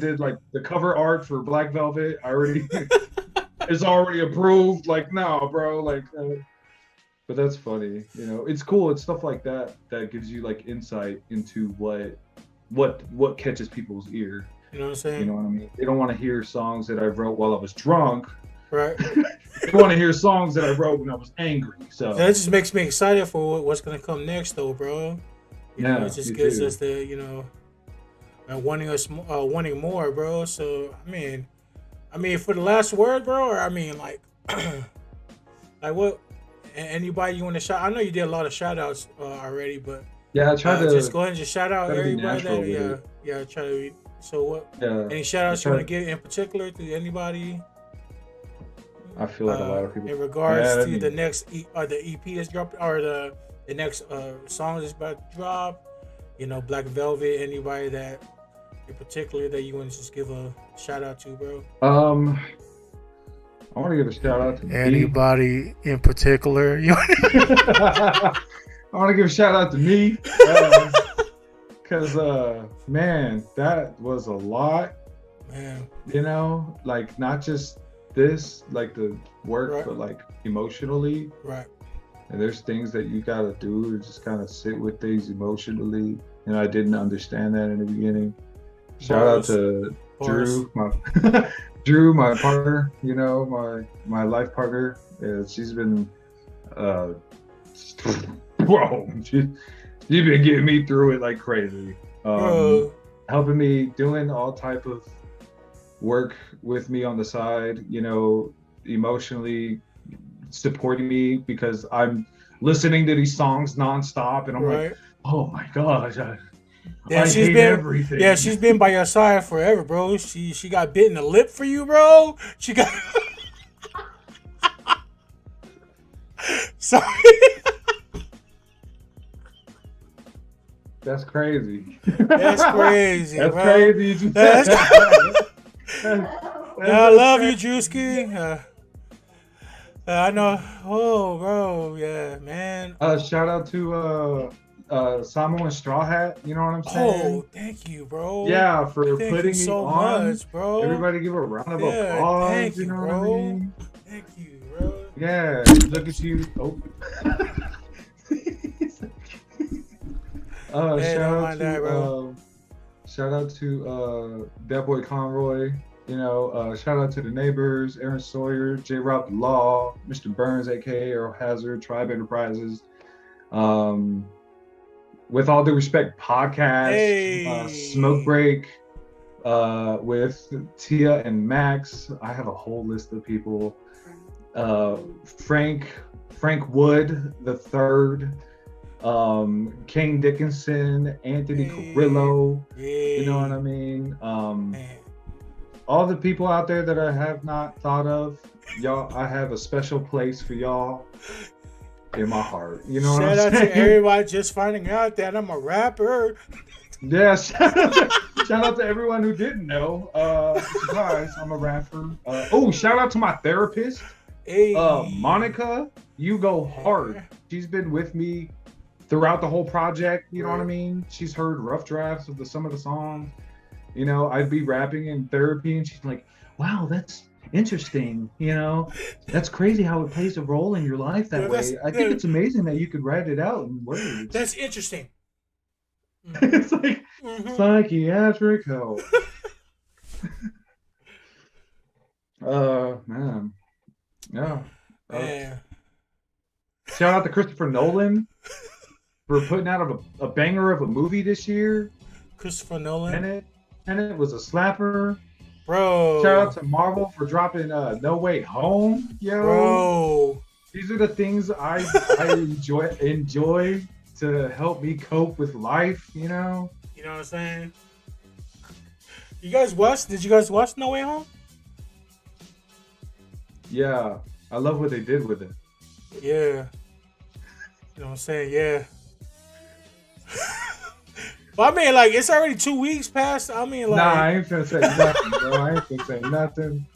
did like the cover art for Black Velvet. It's already approved. Like, no, bro, like. But that's funny, you know. It's cool. It's stuff like that that gives you like insight into what catches people's ear. You know what I'm saying? You know what I mean? They don't want to hear songs that I wrote while I was drunk. Right. They want to hear songs that I wrote when I was angry. So that just makes me excited for what's gonna come next, though, bro. You know, it just gives us the, you know, and wanting more, bro. So I mean, for the last word, bro. Or I mean, like, like what? Anybody you want to shout? I know you did a lot of shout outs already, but Yeah, I try to just go ahead and just shout out try to be everybody natural that with it. yeah try to be. So what? Yeah, Any shout I outs you try. want to give in particular to anybody I feel like a lot of people. in regards Yeah, I to the mean, next or the EP that's dropped or the next song that's about to drop? You know, Black Velvet. Anybody that in particular that you want to just give a shout out to, bro? I want to give a shout out to me. Anybody in particular? I want to give a shout out to me. Because man, that was a lot. Man, You know, like not just this, like the work, right, but like emotionally. right. And there's things that you gotta do to just kind of sit with things emotionally. And I didn't understand that in the beginning. Shout out Bars, to bars. Drew, my Drew, my partner. You know, my life partner. She's been, whoa, she's been getting me through it like crazy. Bro, Helping me, doing all type of work with me on the side. You know, emotionally supporting me because I'm listening to these songs nonstop, and I'm like, right. oh my gosh, Yeah, I she's hate been everything. yeah, she's been by your side forever, bro. She got bit in the lip for you, bro. She got sorry. That's crazy. That's crazy, That's bro. crazy. You just That's I love you, crazy. Drewski. I know. Oh, bro, yeah, man. Shout out to SAMOAN STRAWHAT. You know what I'm saying? Oh, thank you, bro. Yeah, for Thank you putting me so on. much, bro. Everybody give a round of Yeah, applause. thank You you, know what bro. I mean? Thank you, bro. Yeah, look at you. Oh. Hey, don't mind that, bro. Shout out to that boy Conroy. You know, shout out to the neighbors, Aaron Sawyer, J. Rob Law, Mr. Burns, aka Earl Hazard, Tribe Enterprises. With all due respect, podcast, Hey. Smoke Break, with Tia and Max. I have a whole list of people. Frank Wood the third, Kane Dickinson, Anthony Carrillo. You know what I mean? Man. All the people out there that I have not thought of, y'all, I have a special place for y'all in my heart. You know what I'm saying? Shout out to everybody just finding out that I'm a rapper. Yeah, shout out to everyone who didn't know. Surprise, I'm a rapper. Shout out to my therapist. Hey. Monica, you go hard. She's been with me throughout the whole project. You know what I mean? She's heard rough drafts of some of the songs. You know, I'd be rapping in therapy, and she's like, "Wow, that's interesting. You know, that's crazy how it plays a role in your life that way. I think it's amazing that you could write it out in words." That's interesting. It's like psychiatric help. Man. Yeah. Man. Shout out to Christopher Nolan for putting out a banger of a movie this year. Christopher Nolan. Tenet was a slapper. Bro. Shout out to Marvel for dropping No Way Home. Yo. Bro. These are the things I enjoy to help me cope with life, you know? You know what I'm saying? Did you guys watch No Way Home? Yeah. I love what they did with it. Yeah. You know what I'm saying? Yeah. But I mean, like, it's already 2 weeks past. I mean, like. Nah, I ain't finna say nothing, bro. I ain't finna say nothing.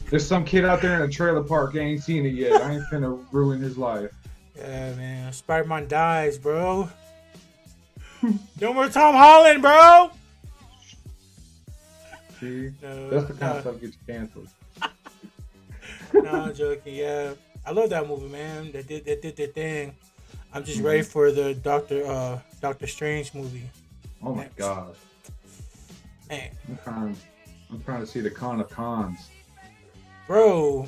There's some kid out there in a trailer park that ain't seen it yet. I ain't finna ruin his life. Yeah, man. Spider-Man dies, bro. No more Tom Holland, bro. See? No, That's the kind of stuff that gets canceled. No, I'm joking. Yeah. I love that movie, man. They did their thing. I'm just ready for the Doctor Strange movie. Oh my gosh. Man. I'm trying to see the con of cons. Bro.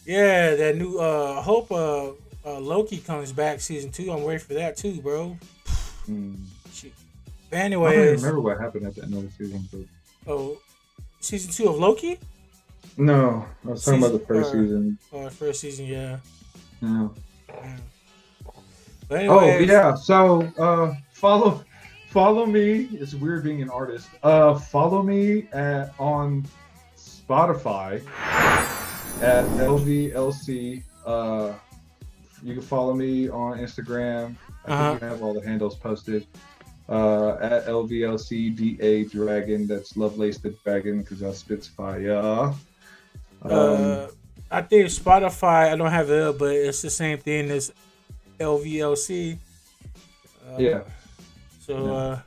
Yeah, that new I hope Loki comes back season 2. I'm ready for that too, bro. I don't even anyways, remember what happened at the end of the season. But... oh, season 2 of Loki. No, I was talking about the first season. Oh, first season, yeah. Yeah. Yeah. But anyways, yeah. So follow me. It's weird being an artist. Follow me on Spotify at LVLC. You can follow me on Instagram. I think you have all the handles posted. At LVLC DA Dragon. That's Lovelace the Dragon because I spits fire. I think Spotify, I don't have it, but it's the same thing as LVLC. Yeah. So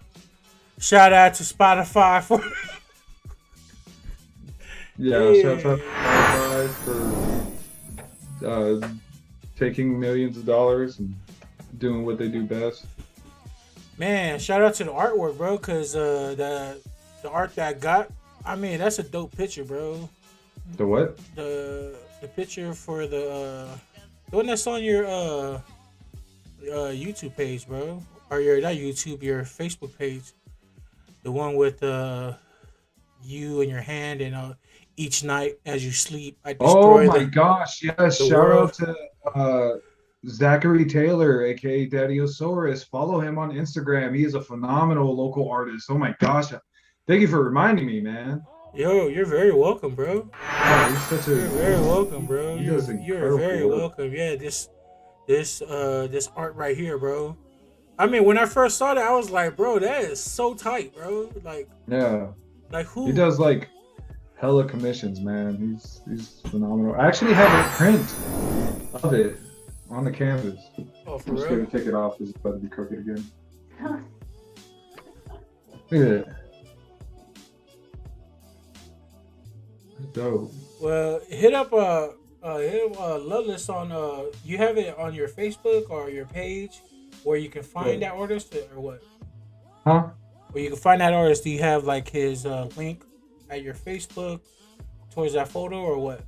shout out to Spotify for shout out to Spotify for taking millions of dollars and doing what they do best. Man, shout out to the artwork, bro, because the art that I got, I mean, that's a dope picture, bro. The what? The picture for the one that's on your YouTube page, bro, or your not YouTube, your Facebook page, the one with you and your hand and each night as you sleep, I destroy. Oh my gosh! Yes, shout out to Zachary Taylor, aka Daddy Osaurus. Follow him on Instagram. He is a phenomenal local artist. Oh my gosh! Thank you for reminding me, man. Yo, you're very welcome, bro. Oh, you're very welcome, bro. You're very welcome. Yeah, this art right here, bro. I mean, when I first saw that, I was like, bro, that is so tight, bro. Like, yeah, like who? He does like hella commissions, man. He's phenomenal. I actually have a print of it on the canvas. Oh, for I'm just real? gonna take it off. It's about to be crooked again. Look at it. Dope. Well, hit up Loveless on you have it on your Facebook or your page where you can find that artist or what? Huh? Where you can find that artist? Do you have like his link at your Facebook towards that photo or what?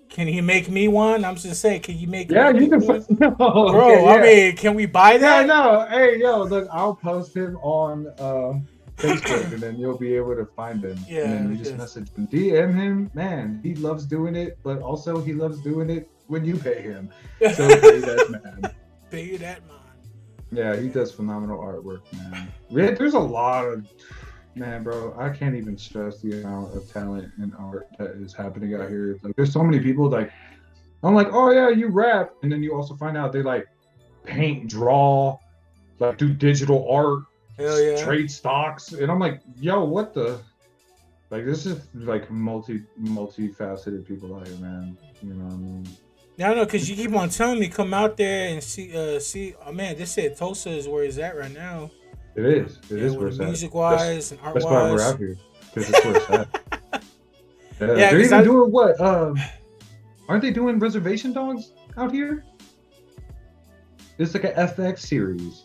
Can he make me one? I'm just saying, can you make? Yeah, you can. No, bro. okay, yeah. I mean, can we buy that? Yeah, no. Hey, yo, look, I'll post him on Facebook, and then you'll be able to find him. Yeah, and then you just message him, DM him. Man, he loves doing it, but also he loves doing it when you pay him. So pay that man. Pay that man. Yeah, he does phenomenal artwork, man. There's a lot of. Man, bro, I can't even stress the amount of talent and art that is happening out here. Like, there's so many people. Like, I'm like, oh yeah, you rap, and then you also find out they like paint, draw, like do digital art, trade stocks, and I'm like, yo, what the? Like, this is like multifaceted people out here, man. You know what I mean? Yeah, I know, cause you keep on telling me come out there and see. Oh man, this said Tulsa is where it's at right now. It is. It is where it's at. Music-wise and art-wise. That's why we're out here. Because it's where it's at. Yeah, they're even doing what? Aren't they doing Reservation Dogs out here? It's like an FX series.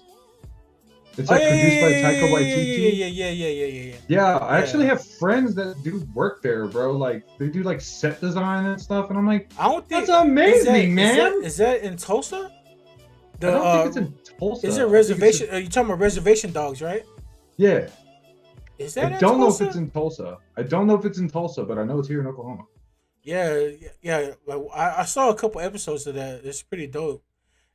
It's like produced by Taika Waititi. Yeah, I actually have friends that do work there, bro. Like, they do like set design and stuff, and I'm like, I don't think that's amazing, man. Is that in Tulsa? I don't think it's in Tulsa. Is it Reservation? Are you talking about Reservation Dogs, right? Yeah. Is that? I don't know if it's in Tulsa. I don't know if it's in Tulsa, but I know it's here in Oklahoma. Yeah. Like, I saw a couple episodes of that. It's pretty dope.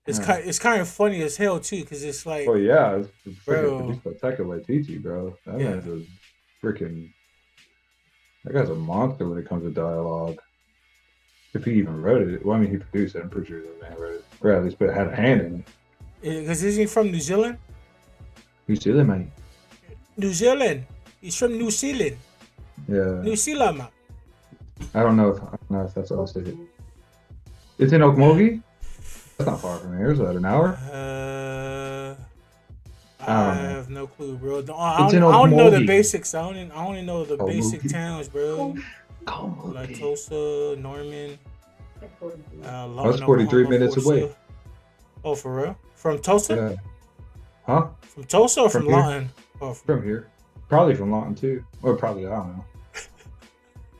It's kind of funny as hell too, because it's like. Oh yeah, it's freaking produced by Taika Waititi, bro. That man's a freaking. That guy's a monster when it comes to dialogue. If he even wrote it, well, I mean, he produced it. I'm pretty sure the man wrote it, or at least had a hand in it. Because isn't he from New Zealand? New Zealand, man. New Zealand. He's from New Zealand. Yeah. New Zealand, man. I don't know if that's what I said. It's in Okmulgee. That's not far from here. Is that an hour? I have no clue, bro. I don't know the basics. I only know the basic towns, bro. Like Tulsa, Norman. That's 43 minutes away. Oh, for real? From Tulsa? Yeah. Huh? From Tulsa or from Lawton? Oh, from here. Probably from Lawton too. Or probably, I don't know.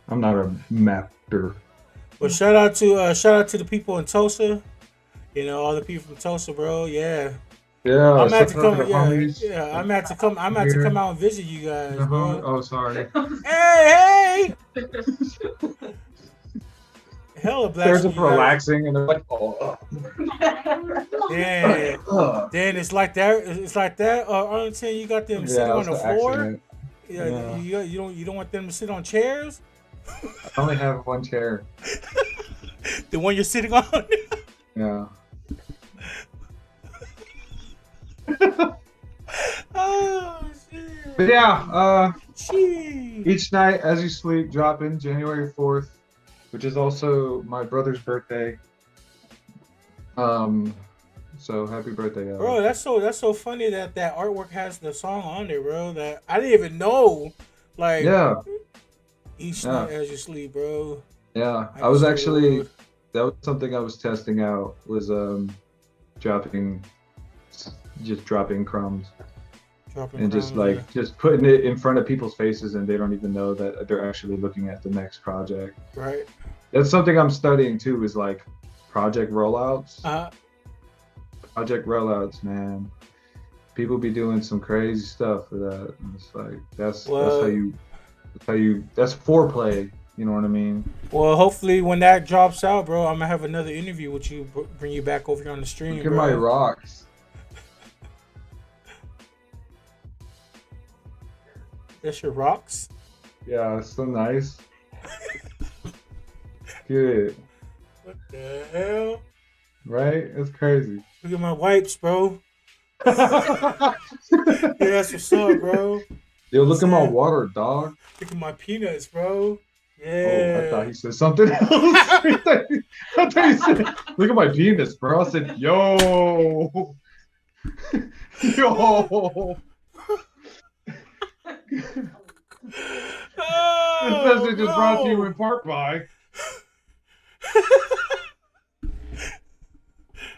I'm not a mapper. Well, shout out to the people in Tulsa. You know, all the people from Tulsa, bro. Yeah. Yeah, I'm gonna have to shout out to come. the Yeah, homies yeah. I'm gonna have to come. I'm gonna have to come here. out and visit you guys, The homie. bro. Oh, sorry. Hey, hey! Hella They're blasting just you guys. relaxing and they're like, oh. Then, then it's like that. It's like that. Arlington, you got them sitting Yeah, on it's the the floor. accident. Yeah, Yeah. you don't want them to sit on chairs. I only have one chair. The one you're sitting on. Yeah. Oh shit. But yeah, Shit. each night as you sleep, dropping January 4th, which is also my brother's birthday. So happy birthday, Bro, that's so funny that that artwork has the song on there, bro. That I didn't even know. Like Yeah, each yeah, night as you sleep, bro. yeah. I I can was show actually you. that was something I was testing out was dropping just dropping crumbs Dropping and just crumbs. Yeah. like just putting it in front of people's faces and they don't even know that they're actually looking at the next project. Right. That's something I'm studying too is like project rollouts. Project rollouts, man. People be doing some crazy stuff for that. And it's like that's how you that's foreplay. You know what I mean? Well, hopefully when that drops out, bro, I'm gonna have another interview with you. Bring you back over here on the stream, Look at bro. my rocks. That's your rocks. Yeah, it's so nice. Good. What the hell? Right? It's crazy. Look at my wipes, bro. Yeah, that's what's up, bro. Yo, look at my water, dog. Look at my peanuts, bro. Oh, I thought Yeah. he said something else. I thought he said, look at my penis, bro. I said, yo. Yo. This message is brought to you in part by.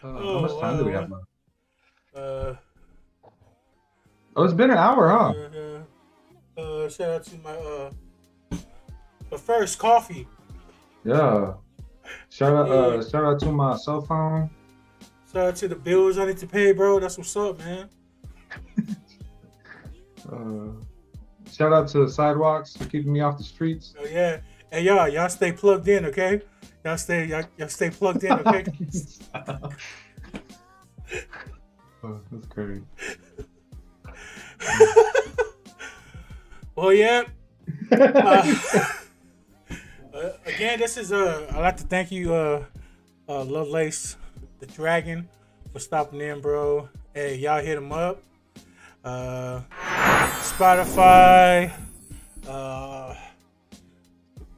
How much time do we have left? Oh, it's been an hour, huh? Shout out to my first coffee. Yeah. Shout out to my cell phone. Shout out to the bills I need to pay, bro. That's what's up, man. Shout out to the sidewalks for keeping me off the streets. Oh yeah. Hey y'all stay plugged in, okay? Y'all stay plugged in, okay? Oh, that's great. Well, yeah. Again, this is I'd like to thank you, Lovelace the Dragon, for stopping in, bro. Hey, y'all hit him up. Spotify.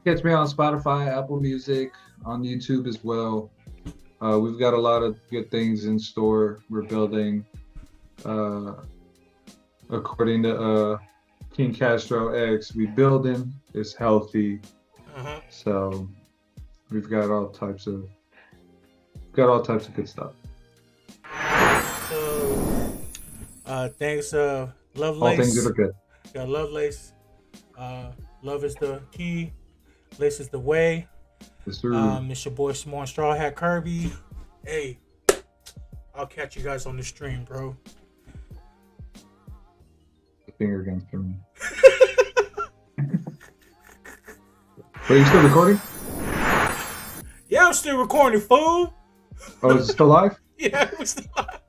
Catch me on Spotify, Apple Music, on YouTube as well. We've got a lot of good things in store. We're building, according to King Castro X, we building. It's healthy. So we've got all types of good stuff. So, thanks, Lovelace. All things that are good. Yeah, Lovelace. Love is the key. Lace is the way. Yes, sir. It's your boy SAMOAN STRAWHAT Kirby. Hey, I'll catch you guys on the stream, bro. The finger against me. Wait, you still recording? Yeah, I'm still recording, fool. Oh, is it still live? Yeah, we're still live.